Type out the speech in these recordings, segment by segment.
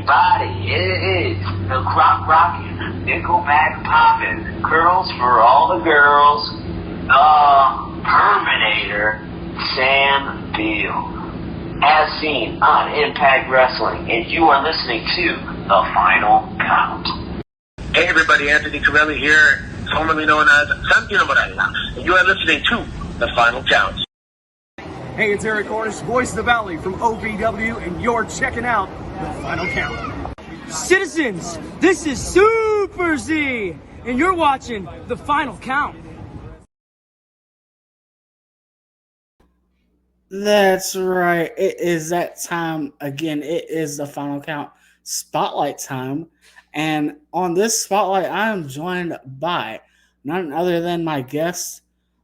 everybody, it is the crop rockin', nickelback poppin', girls for all the girls, the Terminator, Sam Beal, as seen on Impact Wrestling, and you are listening to The Final Count. Hey everybody, Anthony Corelli here, formerly known as Santino Morella, and you are listening to The Final Count. Hey, it's Eric Ortiz, voice of the Valley from OVW, and you're checking out The Final Count. Citizens, this is Super Z, and you're watching The Final Count. That's right. It is that time again. It is The Final Count Spotlight time. And on this spotlight, I am joined by none other than my guest,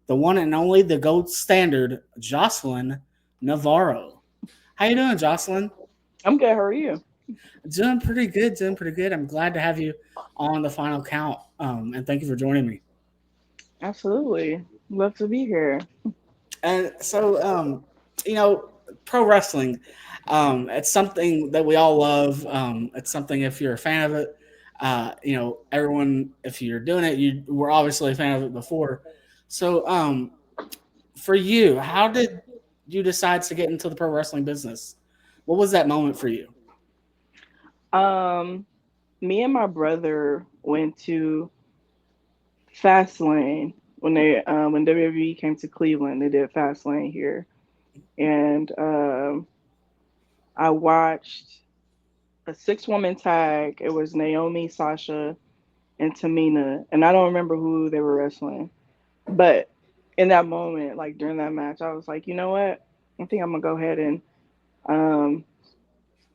the one and only, the gold standard, Joseline Navarro. How you doing, Joseline? I'm good. How are you? Doing pretty good. I'm glad to have you on The Final Count, and thank you for joining me. Absolutely. Love to be here. And so, pro wrestling, it's something that we all love. It's something, if you're a fan of it, everyone, if you're doing it, you were obviously a fan of it before. So, for you, how did you decide to get into the pro wrestling business? What was that moment for you? Me and my brother went to Fastlane when when WWE came to Cleveland. They did Fastlane here, and I watched a 6-woman tag. It was Naomi, Sasha, and Tamina, and I don't remember who they were wrestling. But in that moment, like during that match, I was like, you know what? I think I'm gonna go ahead and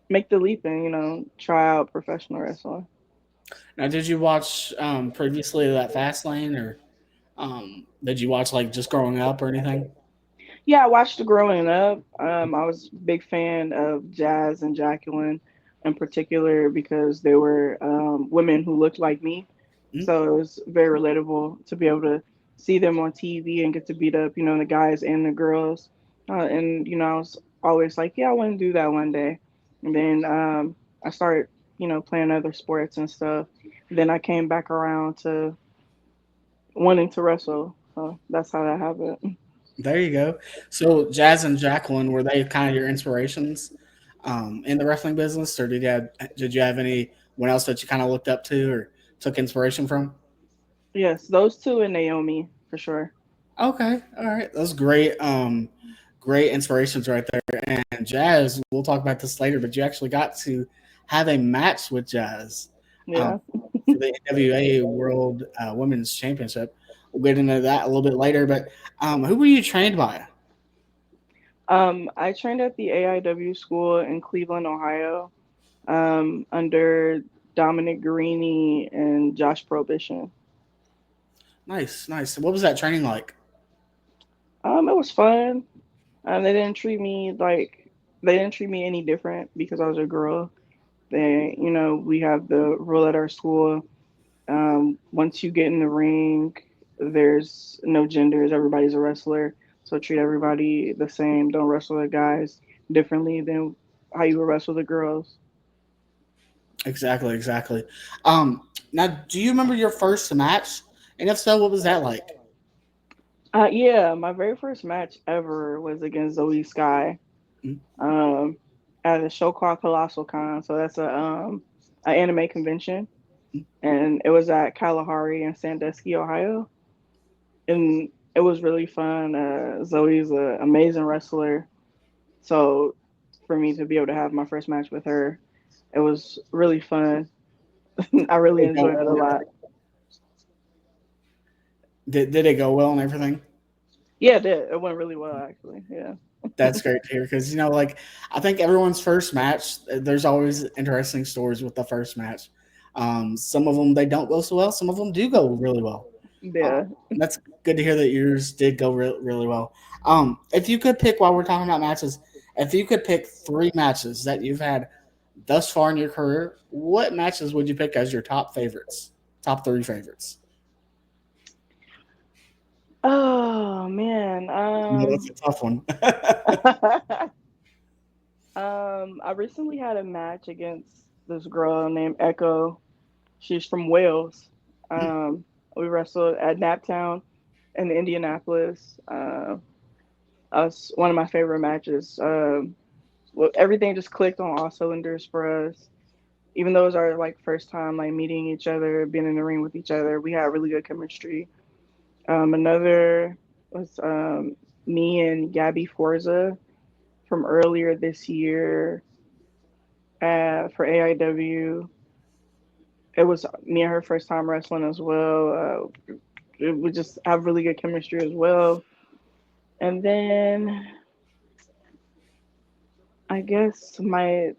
make the leap and try out professional wrestling. Now, did you watch previously that Fastlane, or did you watch like just growing up or anything? Yeah, I watched it growing up. I was a big fan of Jazz and Jacqueline in particular because they were women who looked like me. Mm-hmm. So it was very relatable to be able to see them on TV and get to beat up, the guys and the girls. And I was always like, yeah, I want to do that one day. And then I started, playing other sports and stuff. Then I came back around to wanting to wrestle. So that's how that happened. There you go. So Jazz and Jacqueline, were they kind of your inspirations in the wrestling business, or did you have anyone else that you kind of looked up to or took inspiration from? Yes, those two and Naomi for sure. Okay, all right, those great inspirations right there. And Jazz, we'll talk about this later, but you actually got to have a match with Jazz Yeah. for the NWA World Women's Championship. We'll get into that a little bit later, but who were you trained by? I trained at the AIW school in Cleveland, Ohio, under Dominic Guarini and Josh Prohibition. Nice. What was that training like? It was fun. They didn't treat me any different because I was a girl. We have the rule at our school. Once you get in the ring, there's no genders. Everybody's a wrestler. So treat everybody the same. Don't wrestle the guys differently than how you would wrestle the girls. Exactly. Now, do you remember your first match? And if so, what was that like? Yeah, my very first match ever was against Zoe Sky, at a show called Colossal Con. So that's an anime convention, and it was at Kalahari in Sandusky, Ohio, and it was really fun. Zoe's an amazing wrestler, so for me to be able to have my first match with her, it was really fun. I really enjoyed it a lot. Did it go well and everything? Yeah, it did. It went really well, actually. Yeah. That's great to hear because, I think everyone's first match, there's always interesting stories with the first match. Some of them, they don't go so well. Some of them do go really well. Yeah. That's good to hear that yours did go really well. If you could pick, while we're talking about matches, if you could pick 3 matches that you've had thus far in your career, what matches would you pick as your top 3 favorites? Oh man, That's a tough one. I recently had a match against this girl named Echo. She's from Wales. We wrestled at Naptown in Indianapolis. Us one of my favorite matches. Well, everything just clicked on all cylinders for us. Even though it was our like first time like meeting each other, being in the ring with each other, we had really good chemistry. Another was me and Gabby Forza from earlier this year for AIW. It was me and her first time wrestling as well. We just have really good chemistry as well. And then I guess I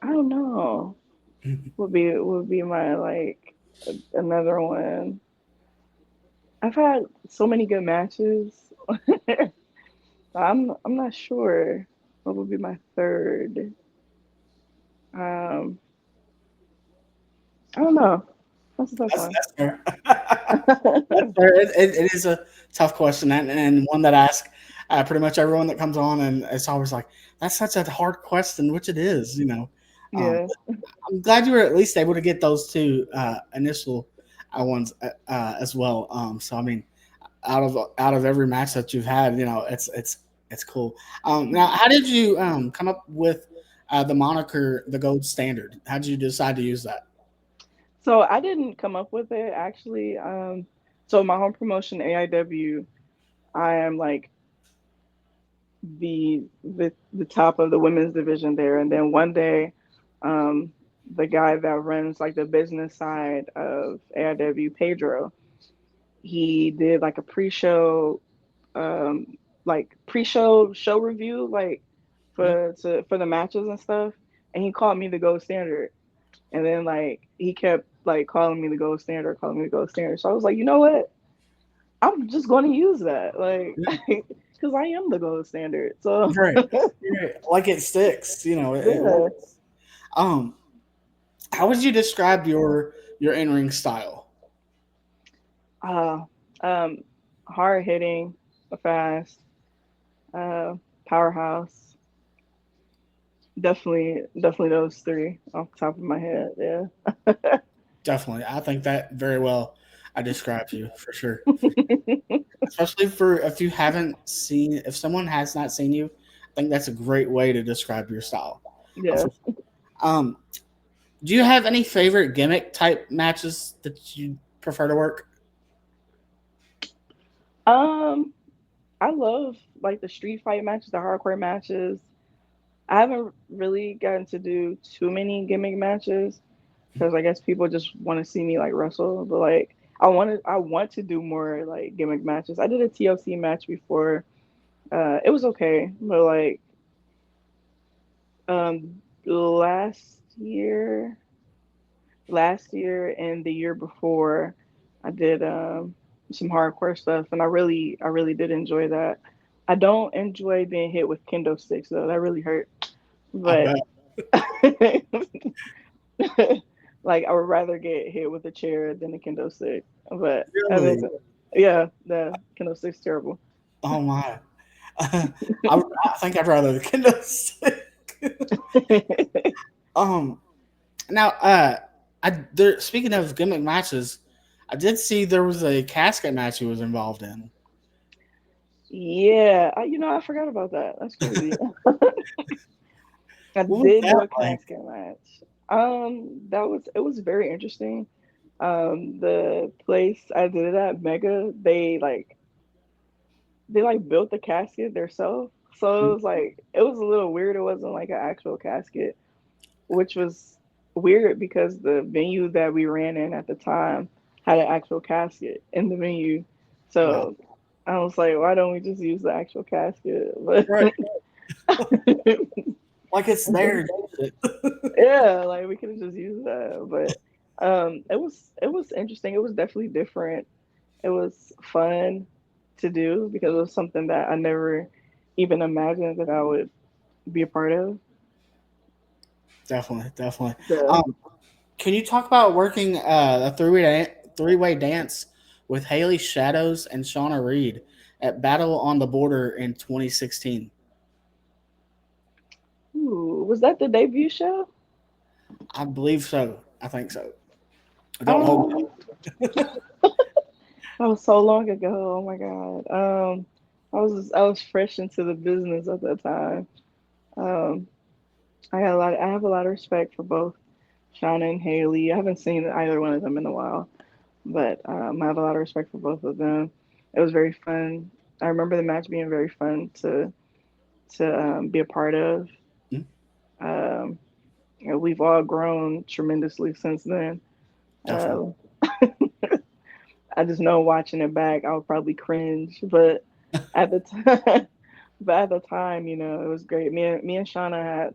don't know would be my like another one. I've had so many good matches. I'm not sure what would be my third. I don't know. That's a tough one. That's fair. That's fair. It is a tough question, and one that I ask pretty much everyone that comes on, and it's always like, that's such a hard question, which it is, Yeah. I'm glad you were at least able to get those two initial ones as well. So I mean, out of every match that you've had, it's cool. Now, how did you come up with the moniker, the Gold Standard? How did you decide to use that? So I didn't come up with it actually. So my home promotion AIW, I am like the top of the women's division there, and then one day, the guy that runs like the business side of AIW, Pedro, he did like a pre-show show review like for the matches and stuff, and he called me the Gold Standard. And then like he kept like calling me the Gold Standard, calling me the Gold Standard. So I was like, you know what? I'm just going to use that, like, because I am the Gold Standard. So Right. Like it sticks, it works. How would you describe your in-ring style? Hard hitting, fast, powerhouse. Definitely those three off the top of my head. Yeah. Definitely. I think that very well I described you for sure. Especially for if someone has not seen you, I think that's a great way to describe your style. Yeah. Do you have any favorite gimmick type matches that you prefer to work? I love like the street fight matches, the hardcore matches. I haven't really gotten to do too many gimmick matches because I guess people just want to see me like wrestle. But like I want to do more like gimmick matches. I did a TLC match before. It was okay, but like last year and the year before, I did some hardcore stuff, and I really did enjoy that. I don't enjoy being hit with kendo sticks though. That really hurt. But like I would rather get hit with a chair than a kendo stick. But Really? yeah, the kendo stick's terrible. Oh my! I think I'd rather the kendo stick. Now, speaking of gimmick matches, I did see there was a casket match he was involved in. Yeah, I forgot about that. That's crazy. I did do a casket match. It was very interesting. The place I did it at, Mega, they built the casket themselves. So it was a little weird. It wasn't like an actual casket, which was weird because the venue that we ran in at the time had an actual casket in the venue. So I was like, why don't we just use the actual casket? But right. Like it's there. Yeah, like we could have just used that. But it was interesting. It was definitely different. It was fun to do because it was something that I never even imagined that I would be a part of. Definitely. Yeah. Can you talk about working a three-way dance with Haley Shadows and Shauna Reed at Battle on the Border in 2016? Ooh, was that the debut show? I believe so. I think so. Don't hold me. Um, that was so long ago. Oh my god. I was fresh into the business at that time. Um, I have a lot of respect for both Shauna and Haley. I haven't seen either one of them in a while, but I have a lot of respect for both of them. It was very fun. I remember the match being very fun to be a part of. Mm, Um, we've all grown tremendously since then. definitely. Um, I just know watching it back, I would probably cringe, but at the time, but at the time, it was great. Me and Shauna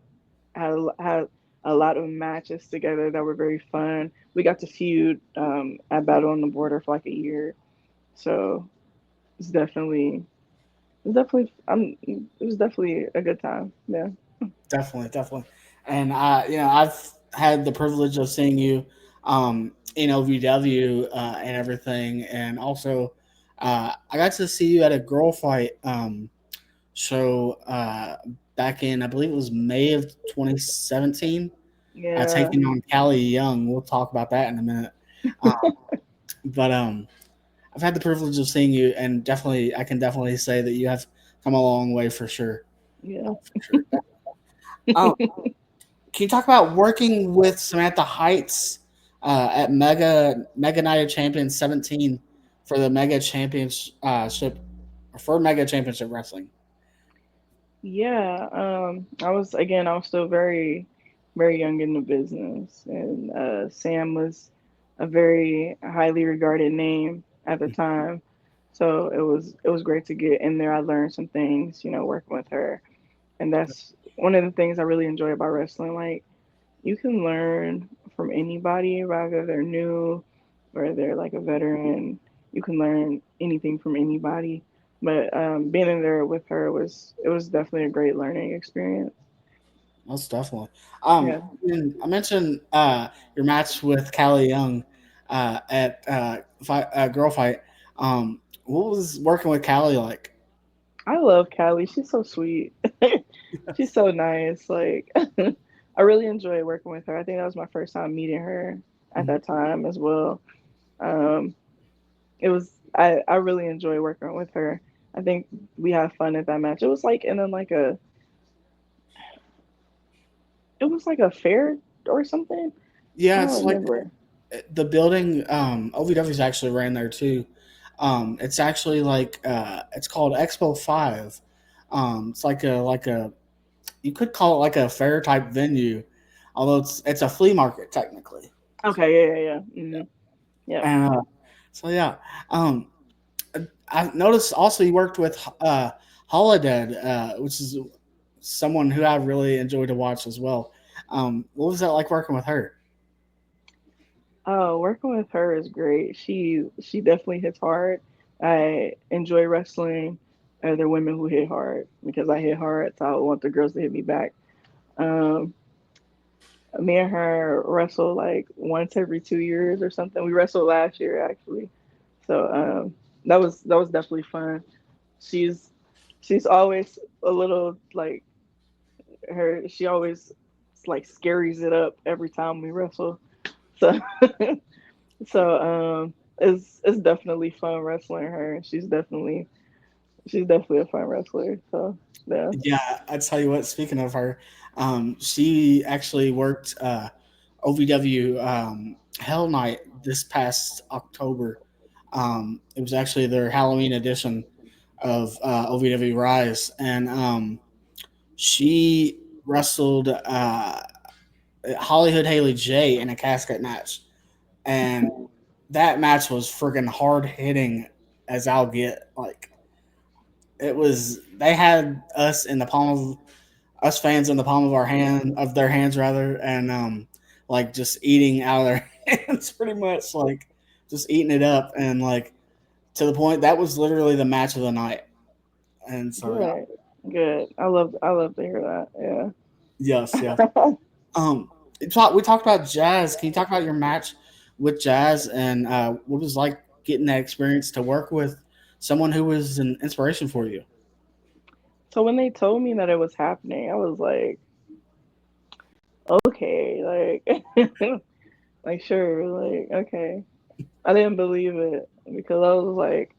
had a lot of matches together that were very fun. We got to feud at Battle on the Border for like a year, so it's definitely it was definitely a good time. Yeah. Definitely, definitely. And I've had the privilege of seeing you in OVW and everything, and also I got to see you at a girl fight show back in, I believe it was May of 2017, Yeah. taking on Callie Young. We'll talk about that in a minute. Um, but I've had the privilege of seeing you, and definitely, I can definitely say that you have come a long way for sure. Yeah. For sure. Um, can you talk about working with Samantha Heights at Mega Night of Champions 17 for the Mega Championship for Mega Championship Wrestling? Yeah. I was still very, very young in the business, and Sam was a very highly regarded name at the time. So it was great to get in there. I learned some things, working with her, and that's one of the things I really enjoy about wrestling. Like, you can learn from anybody, whether they're new or they're like a veteran. You can learn anything from anybody. But being in there with her was definitely a great learning experience. Most definitely. Yeah. And I mentioned your match with Callie Young at Girl Fight. What was working with Callie like? I love Callie. She's so sweet. She's so nice. Like I really enjoy working with her. I think that was my first time meeting her at Mhm. that time as well. Um, I really enjoy working with her. I think we had fun at that match. It was like and then like a it was like a fair or something. I Yeah, don't it's like remember. the building. OVW's actually ran there too. It's actually like it's called Expo 5. It's like a you could call it like a fair type venue, although it's a flea market technically. Okay, yeah. Yeah. And so yeah, um, I noticed also you worked with Holodead, which is someone who I really enjoyed to watch as well. What was that like working with her? Oh, working with her is great. She definitely hits hard. I enjoy wrestling other women who hit hard because I hit hard, so I want the girls to hit me back. Um, Me and her wrestle like once every 2 years or something. We wrestled last year actually, so that was definitely fun. She's she's always a little like her. She always like scaries it up every time we wrestle. So it's definitely fun wrestling her. She's definitely a fun wrestler. So yeah. Yeah, I tell you what. Speaking of her, she actually worked OVW Hell Night this past October. It was actually their Halloween edition of OVW Rise, and she wrestled Hollywood Haley J in a casket match, and that match was friggin' hard hitting as I'll get. Like it was, they had us in the palm of us fans in the palm of our hand of their hands rather, and like just eating out of their hands, pretty much like just eating it up, and like to the point that was literally the match of the night. And so yeah, Good. Good. I love to hear that. yes, yes. Yeah. We talked about Jazz. Can you talk about your match with Jazz and what it was like getting that experience to work with someone who was an inspiration for you? So when they told me that it was happening, I was like, okay, like, like sure, like okay. I didn't believe it because I was like,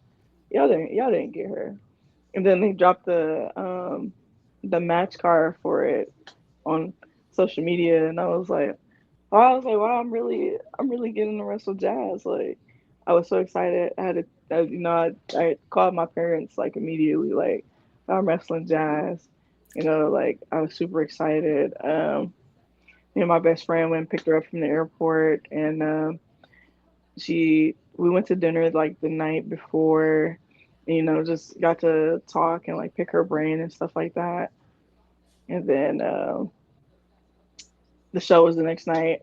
y'all didn't get her. And then they dropped the match card for it on social media, and wow, I'm really getting to wrestle Jazz. Like, I was so excited. I had to, I called my parents like immediately, like, I'm wrestling Jazz. Like I was super excited. My best friend went and picked her up from the airport, and we went to dinner like the night before. Just got to talk and like pick her brain and stuff like that. And then the show was the next night.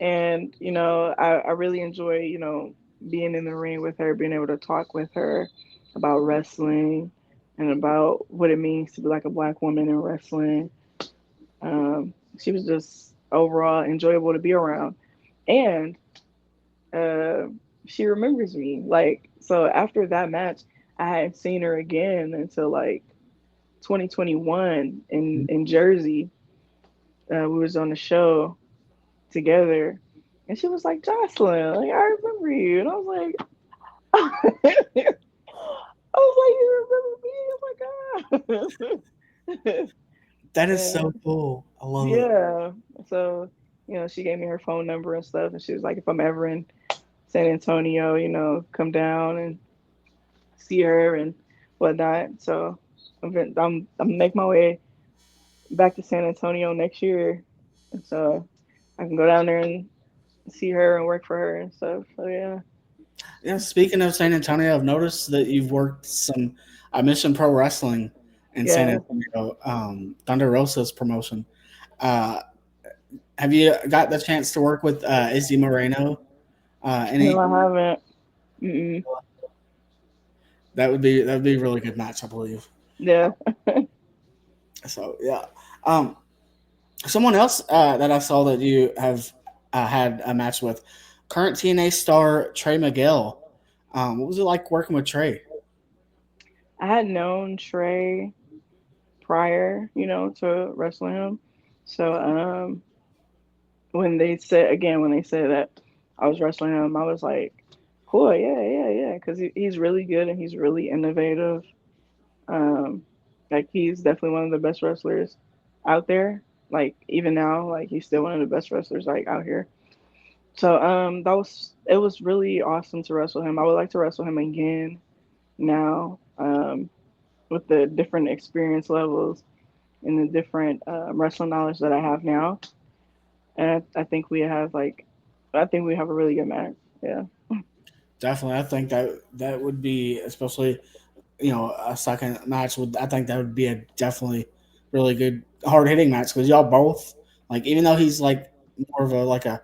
And I really enjoy being in the ring with her, being able to talk with her about wrestling and about what it means to be like a Black woman in wrestling. She was just overall enjoyable to be around, and she remembers me. Like, so after that match, I hadn't seen her again until like 2021 in Jersey. We was on the show together, and she was like, Joseline, like, I remember you. And I was like, you remember me? Oh my God. That is so cool. I love it. Yeah. So, she gave me her phone number and stuff, and she was like, if I'm ever in San Antonio, come down and see her and whatnot. So I'm make my way back to San Antonio next year, so I can go down there and see her and work for her and stuff. So yeah. Yeah. Speaking of San Antonio, I've noticed that you've worked some Mission Pro Wrestling in San Yeah. Antonio, Thunder Rosa's promotion. Uh, have you got the chance to work with Izzy Moreno? No, Any I haven't. Mm-mm. That would be a really good match, I believe. Yeah. So yeah. Someone else that I saw that you have had a match with, current TNA star Trey Miguel. What was it like working with Trey? I had known Trey prior, to wrestling him. So when they said that I was wrestling him, I was like, cool, yeah, because he's really good and he's really innovative. Like, he's definitely one of the best wrestlers out there. Like, even now, like, he's still one of the best wrestlers like out here. So it was really awesome to wrestle him. I would like to wrestle him again now, with the different experience levels and the different wrestling knowledge that I have now. And I think we have a really good match. Yeah. Definitely, I think that would be, especially a second match would. I think that would be a definitely really good hard hitting match because y'all both, like, even though he's like more of a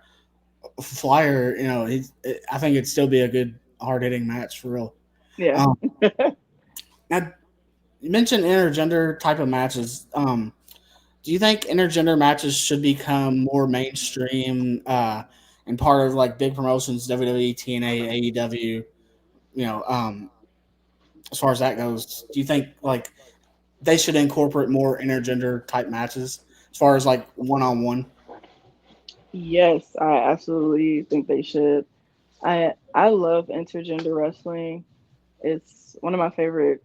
flyer, I think it'd still be a good hard hitting match for real. Yeah. Now, you mentioned intergender type of matches. Do you think intergender matches should become more mainstream and part of like big promotions, WWE, TNA, AEW? As far as that goes, do you think like they should incorporate more intergender type matches as far as like one on one? Yes, I absolutely think they should. I love intergender wrestling. It's one of my favorite,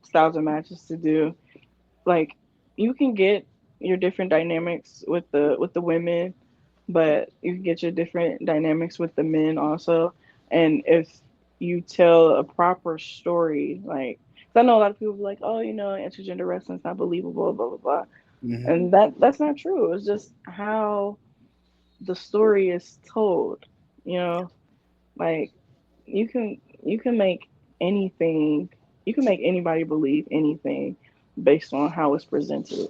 styles of matches to do. Like, you can get your different dynamics with the women, but you can get your different dynamics with the men also. And if you tell a proper story, like, 'cause I know a lot of people be like, oh, intergender wrestling's not believable, blah blah blah, Mm-hmm. and that's not true. It's just how the story is told. You know, like, you can make anything, you can make anybody believe anything based on how it's presented.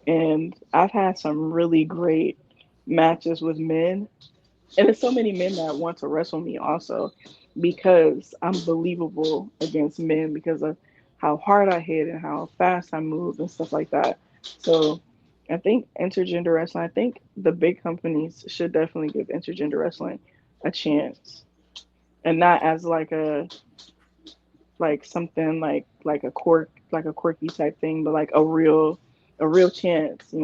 And I've had some really great matches with men, and there's so many men that want to wrestle me also because I'm believable against men because of how hard I hit and how fast I move and stuff like that. So I think intergender wrestling, I think the big companies should definitely give intergender wrestling a chance, and not as like something like a quirky type thing, but like a real chance.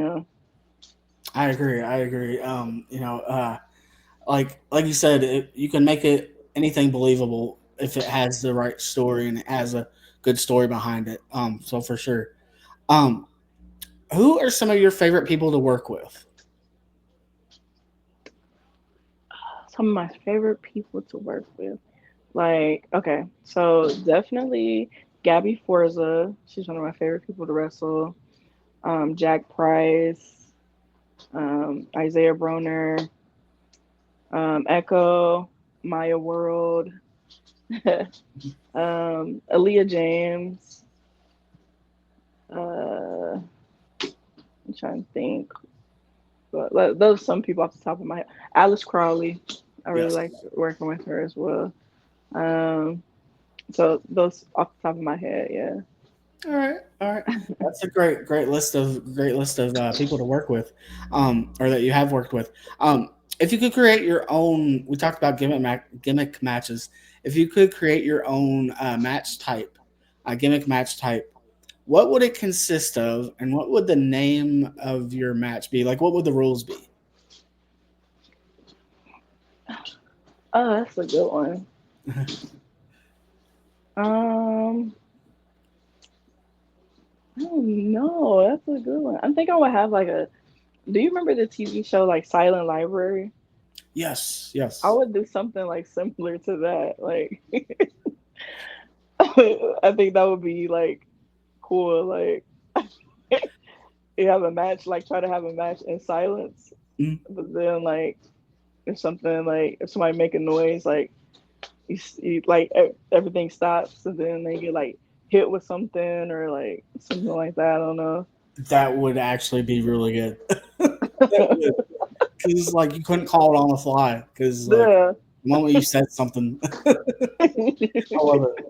I agree. I agree. Like you said, you can make it anything believable if it has the right story and it has a good story behind it. So for sure. Um, who are some of your favorite people to work with? Some of my favorite people to work with. Like, okay, so definitely Gabby Forza. She's one of my favorite people to wrestle. Jack Price, Isaiah Broner, Echo, Maya World, Aaliyah James. I'm trying to think. But those are some people off the top of my head. Alice Crawley. I really Yes. like working with her as well. Um, so those off the top of my head, yeah. All right, all right. That's a great list of people to work with, or that you have worked with. If you could create your own, we talked about gimmick matches. If you could create your own match type, gimmick match type, what would it consist of, and what would the name of your match be? Like, what would the rules be? Oh, that's a good one. Um, I don't know. That's a good one. I think I would have like a. Do you remember the TV show like Silent Library? Yes, I yes. would do something like similar to that. Like, I think that would be like cool. Like, you have a match, like try to have a match in silence, Mm, but then like if something like if somebody make a noise, like you like everything stops, and then they get like hit with something or like something like that. I don't know. that would actually be really good. That would, because like you couldn't call it on the fly because like Yeah. the moment you said something, I love it.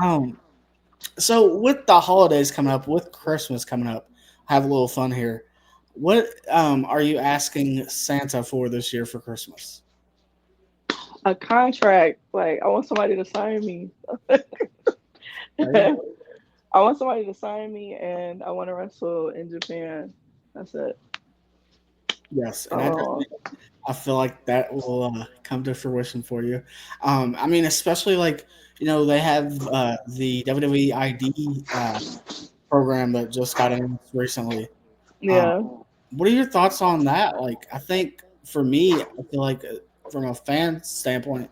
Um, so with the holidays coming up, with Christmas coming up, have a little fun here. What are you asking Santa for this year for Christmas? A contract. Like I want somebody to sign me. There you I go. want somebody to sign me, and I want to wrestle in Japan. That's it. Yes, and Oh I feel like that will come to fruition for you. I mean, especially like they have the WWE ID program that just got announced recently. Um, yeah, what are your thoughts on that? Like, I think for me, I feel like from a fan standpoint,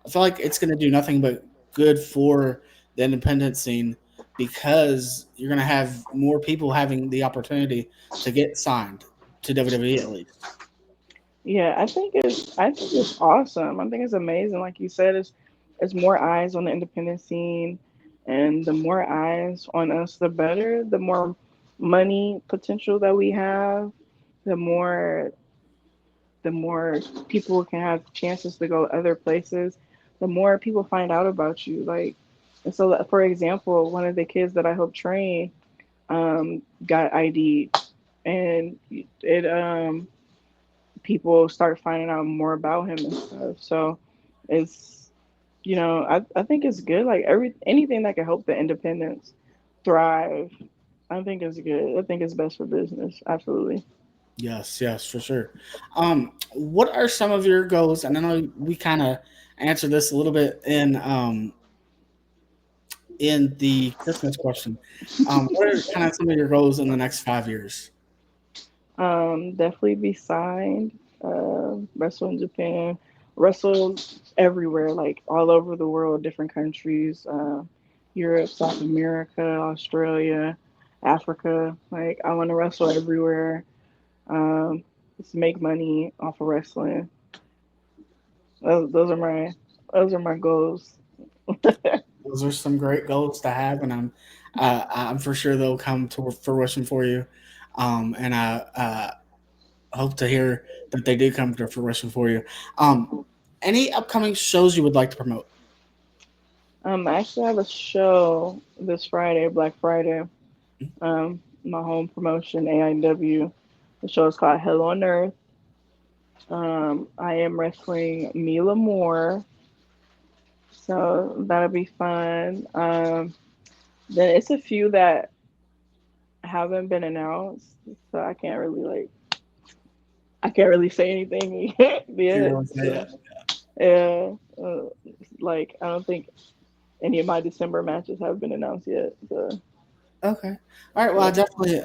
I feel like it's going to do nothing but good for the independent scene because you're going to have more people having the opportunity to get signed to WWE at least. yeah. I think it's awesome. I think it's amazing. Like you said, it's more eyes on the independent scene, and the more eyes on us, the better. The more money potential that we have, the more the more people can have chances to go other places, the more people find out about you. Like, and so, for example, one of the kids that I helped train got ID, and it people start finding out more about him and stuff. So it's I think it's good. Like anything that can help the independents thrive, I think is good. I think it's best for business. Absolutely. Yes, yes, for sure. What are some of your goals? And I know we kind of answered this a little bit in the Christmas question. What are kind of some of your goals in the next 5 years? Definitely be signed. Wrestle in Japan, wrestle everywhere, like all over the world, different countries, Europe, South America, Australia, Africa. Like I want to wrestle everywhere. Just make money off of wrestling. Those are my goals. Those are some great goals to have, and I'm for sure they'll come to fruition for you. And I hope to hear that they do come to fruition for you. Um, any upcoming shows you would like to promote? I actually have a show this Friday, Black Friday. My home promotion, AIW. The show is called Hell on Earth. I am wrestling Mila Moore, so that'll be fun. Then it's a few that haven't been announced, so I can't really like I can't really say anything yet. So, yeah, like I don't think any of my December matches have been announced yet. So, Okay. All right. Well, I yeah. definitely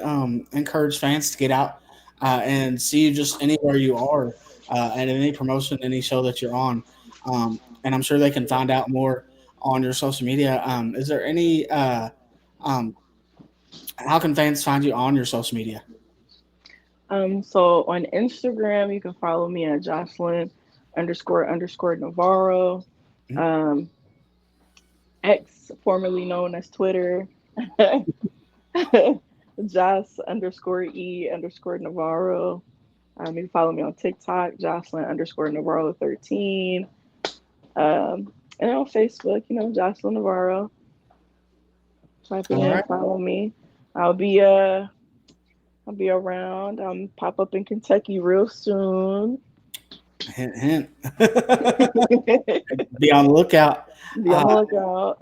encourage fans to get out and see you just anywhere you are at any promotion, any show that you're on. And I'm sure they can find out more on your social media. Is there any, um, how can fans find you on your social media? So on Instagram, you can follow me at Joseline __ Navarro. Mhm. Um, X, formerly known as Twitter, Joss _E _ Navarro. You can follow me on TikTok, Joseline _Navarro 13. And on Facebook, Joseline Navarro. Type it All in, right. follow me. I'll be uh I'll be around. Pop up in Kentucky real soon. Hint, hint. Be on the lookout. Be on the Uh, lookout.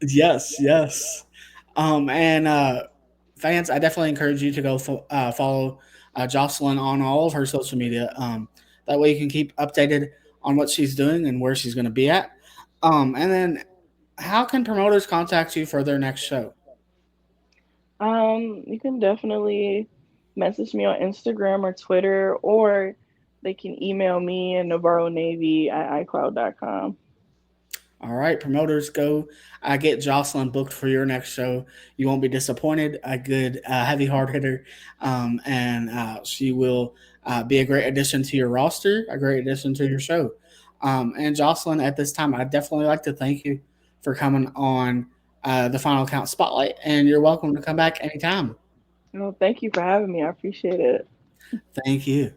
yes, yes. And fans, I definitely encourage you to go follow Jocelyn on all of her social media. That way you can keep updated on what she's doing and where she's going to be at. And then, how can promoters contact you for their next show? You can definitely message me on Instagram or Twitter, or they can email me at navarronavy@icloud.com. All right, promoters, go get Jocelyn booked for your next show. You won't be disappointed. A good, heavy hard hitter, and she will be a great addition to your roster, a great addition to your show. And Jocelyn, at this time, I'd definitely like to thank you for coming on the Final Count Spotlight, and you're welcome to come back anytime. Well, thank you for having me. I appreciate it. Thank you.